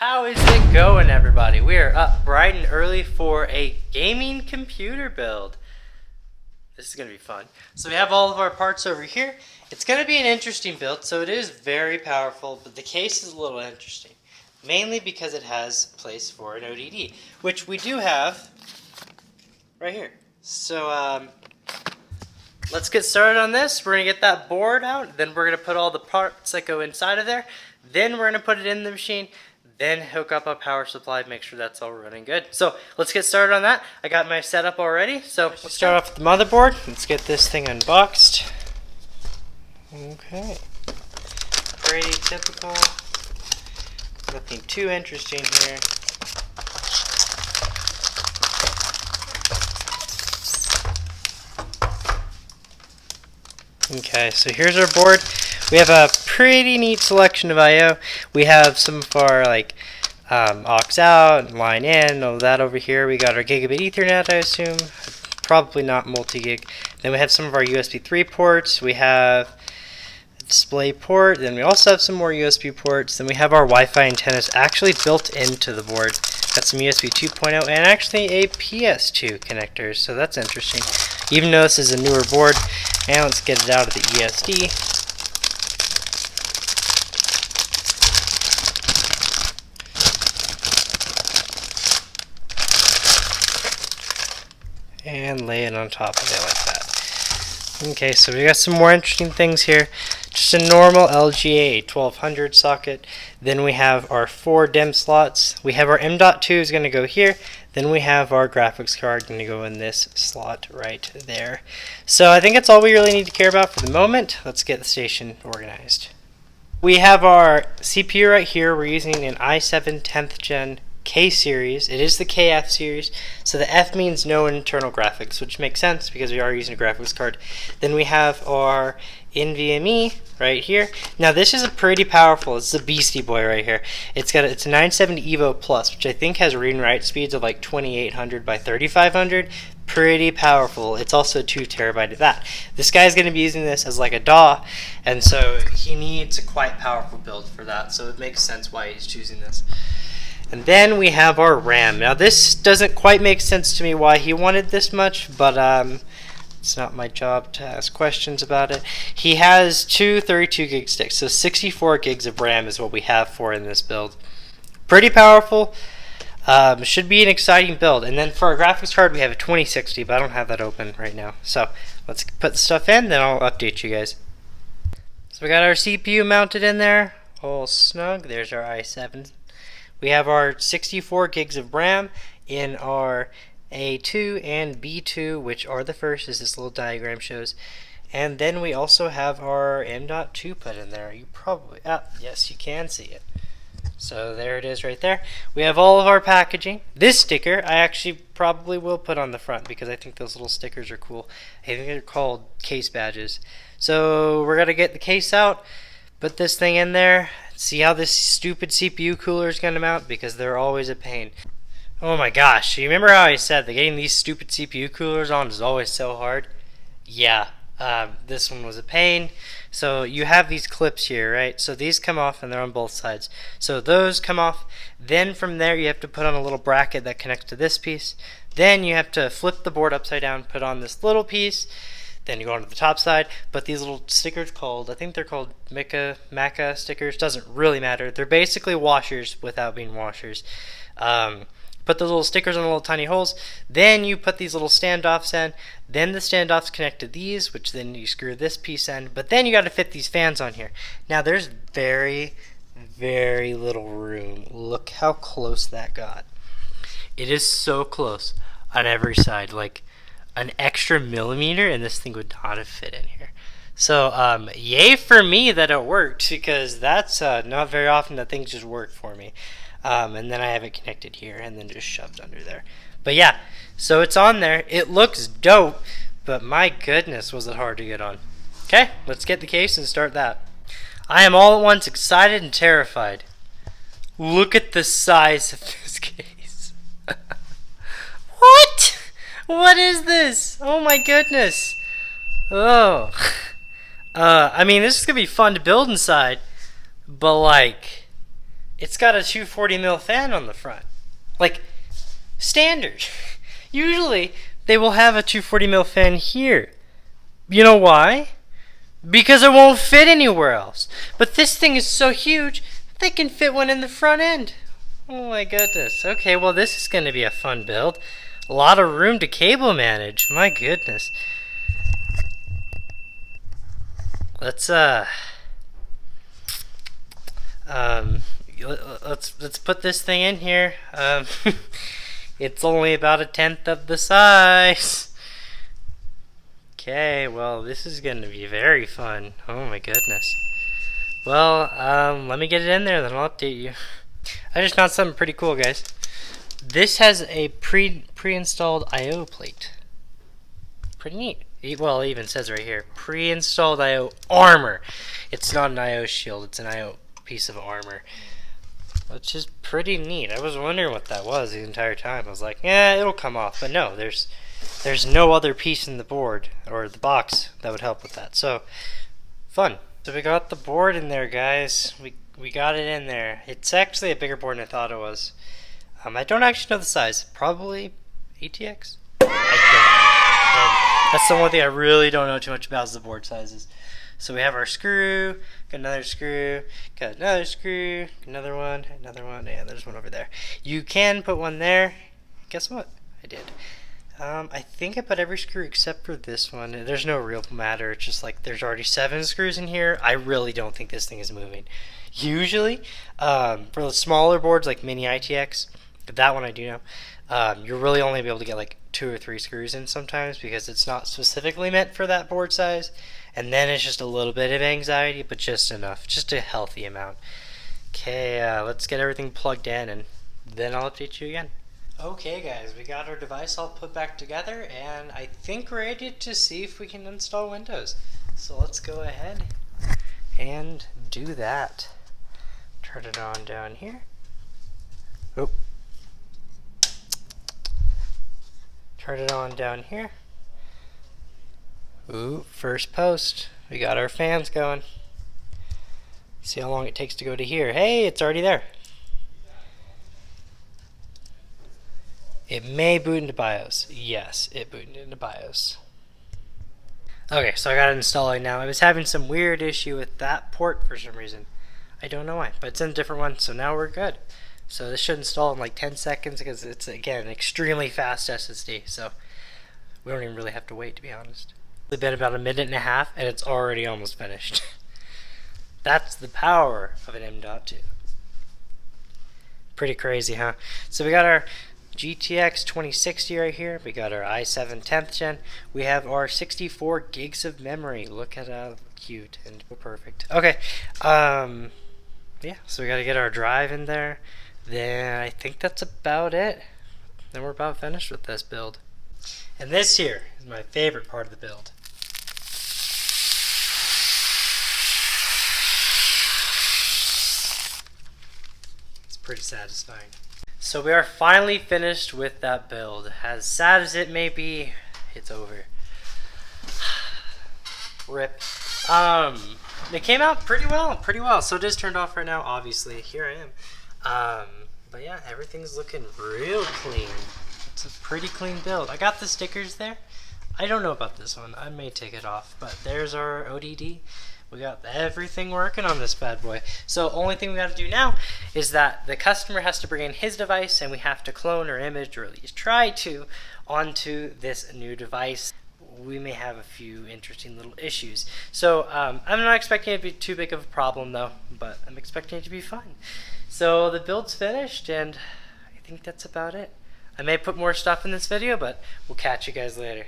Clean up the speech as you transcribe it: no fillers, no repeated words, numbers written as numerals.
How is it going, everybody? We are up bright and early for a gaming computer build. This is going to be fun. So we have all of our parts over here. It's going to be an interesting build, so it is very powerful, but the case is a little interesting. Mainly because it has place for an ODD, which we do have right here. So let's get started on this. We're going to get that board out, then we're going to put all the parts that go inside of there, then we're going to put it in the machine, then hook up a power supply, make sure that's all running good. So let's get started on that. I got my setup already. So let's start off with the motherboard. Let's get this thing unboxed. Okay. Pretty typical. Nothing too interesting here. Okay, so here's our board. We have a pretty neat selection of I/O. We have some of our aux out and line in, all that over here. We got our gigabit Ethernet, I assume. Probably not multi-gig. Then we have some of our USB 3 ports. We have a display port. Then we also have some more USB ports. Then we have our Wi-Fi antennas actually built into the board. Got some USB 2.0 and actually a PS2 connector, so that's interesting. Even though this is a newer board. And let's get it out of the ESD. And lay it on top of it like that. Okay, so we got some more interesting things here. Just a normal LGA 1200 socket. Then we have our 4 DIMM slots. We have our M.2 is going to go here. Then we have our graphics card going to go in this slot right there. So I think that's all we really need to care about for the moment. Let's get the station organized. We have our CPU right here. We're using an i7 10th gen K series. It is the KF series, so the F means no internal graphics, which makes sense because we are using a graphics card. Then we have our NVMe right here. Now this is a pretty powerful, it's a beastie boy right here. It's a 970 Evo Plus, which I think has read and write speeds of like 2800 by 3500. Pretty powerful. It's also 2 terabyte of that. This guy's going to be using this as like a DAW, and so he needs a quite powerful build for that, so it makes sense why he's choosing this. And then we have our RAM. Now this doesn't quite make sense to me why he wanted this much, but it's not my job to ask questions about it. He has two 32 gig sticks, so 64 gigs of RAM is what we have for in this build. Pretty powerful. Should be an exciting build. And then for our graphics card, we have a 2060, but I don't have that open right now. So let's put the stuff in, then I'll update you guys. So we got our CPU mounted in there, all snug. There's our i7. We have our 64 gigs of RAM in our A2 and B2, which are the first, as this little diagram shows. And then we also have our M.2 put in there. You probably, yes, you can see it. So there it is right there. We have all of our packaging. This sticker I actually probably will put on the front because I think those little stickers are cool. I think they're called case badges. So we're going to get the case out, put this thing in there, see how this stupid CPU cooler is going to mount because they're always a pain. Oh my gosh, you remember how I said that getting these stupid CPU coolers on is always so hard? Yeah, this one was a pain. So you have these clips here, right? So these come off and they're on both sides. So those come off. Then from there you have to put on a little bracket that connects to this piece. Then you have to flip the board upside down, put on this little piece. Then you go onto the top side, but these little stickers I think they're called Maca stickers, doesn't really matter. They're basically washers without being washers. Put the little stickers on the little tiny holes, then you put these little standoffs in, then the standoffs connect to these, which then you screw this piece in, but then you got to fit these fans on here. Now there's very, very little room. Look how close that got. It is so close on every side, like an extra millimeter and this thing would not have fit in here. So yay for me that it worked, because that's not very often that things just work for me. And then I have it connected here and then just shoved under there. But yeah, so it's on there. It looks dope, but my goodness was it hard to get on. Okay, let's get the case and start that. I am all at once excited and terrified. Look at the size of this case. What? What is this? Oh my goodness. Oh. I mean, this is going to be fun to build inside, but like, it's got a 240 mil fan on the front. Like, standard. Usually, they will have a 240 mil fan here. You know why? Because it won't fit anywhere else. But this thing is so huge, they can fit one in the front end. Oh my goodness. Okay, well this is going to be a fun build. A lot of room to cable manage. My goodness. Let's put this thing in here. It's only about 1/10 of the size. Okay, well this is going to be very fun. Oh my goodness. Well, let me get it in there, then I'll update you. I just found something pretty cool, guys. This has a pre-installed I/O plate. Pretty neat. Well, it even says right here, pre-installed I/O armor. It's not an I/O shield, it's an I/O piece of armor. Which is pretty neat. I was wondering what that was the entire time. I was like, yeah, it'll come off. But no, there's no other piece in the board or the box that would help with that. So, fun. So we got the board in there, guys. We got it in there. It's actually a bigger board than I thought it was. I don't actually know the size. Probably ATX? I don't. That's the one thing I really don't know too much about is the board sizes. So we have our screw, got another screw, got another screw, another one, and there's one over there. You can put one there. Guess what? I did. I think I put every screw except for this one. There's no real matter. It's just like there's already 7 screws in here. I really don't think this thing is moving. Usually, for the smaller boards like mini ITX, that one I do know, you're really only be able to get like 2 or 3 screws in sometimes because it's not specifically meant for that board size. And then it's just a little bit of anxiety, but just enough, just a healthy amount. Okay, let's get everything plugged in and then I'll update you again. Okay guys, we got our device all put back together and I think we're ready to see if we can install Windows. So let's go ahead and do that. Turn it on down here. Oh. Turn it on down here. Ooh, first post. We got our fans going. See how long it takes to go to here. Hey, it's already there. It may boot into BIOS. Yes, it booted into BIOS. Okay, so I got it installing now. I was having some weird issue with that port for some reason. I don't know why, but it's in a different one, so now we're good. So this should install in like 10 seconds because it's, again, an extremely fast SSD, so we don't even really have to wait, to be honest. It's been about 1.5 minutes, and it's already almost finished. That's the power of an M.2. Pretty crazy, huh? So we got our GTX 2060 right here. We got our i7 10th gen. We have our 64 gigs of memory. Look at how cute and perfect. Okay, yeah, so we got to get our drive in there. Then I think that's about it. Then we're about finished with this build. And this here is my favorite part of the build. It's pretty satisfying. So we are finally finished with that build. As sad as it may be, it's over. RIP. It came out pretty well. So it is turned off right now, obviously. Here I am. But yeah, everything's looking real clean. It's a pretty clean build. I got the stickers there. I don't know about this one. I may take it off. But there's our ODD. We got everything working on this bad boy. So only thing we got to do now is that the customer has to bring in his device and we have to clone or image, or at least try to, onto this new device. We may have a few interesting little issues. So I'm not expecting it to be too big of a problem though, but I'm expecting it to be fun. So the build's finished and I think that's about it. I may put more stuff in this video, but we'll catch you guys later.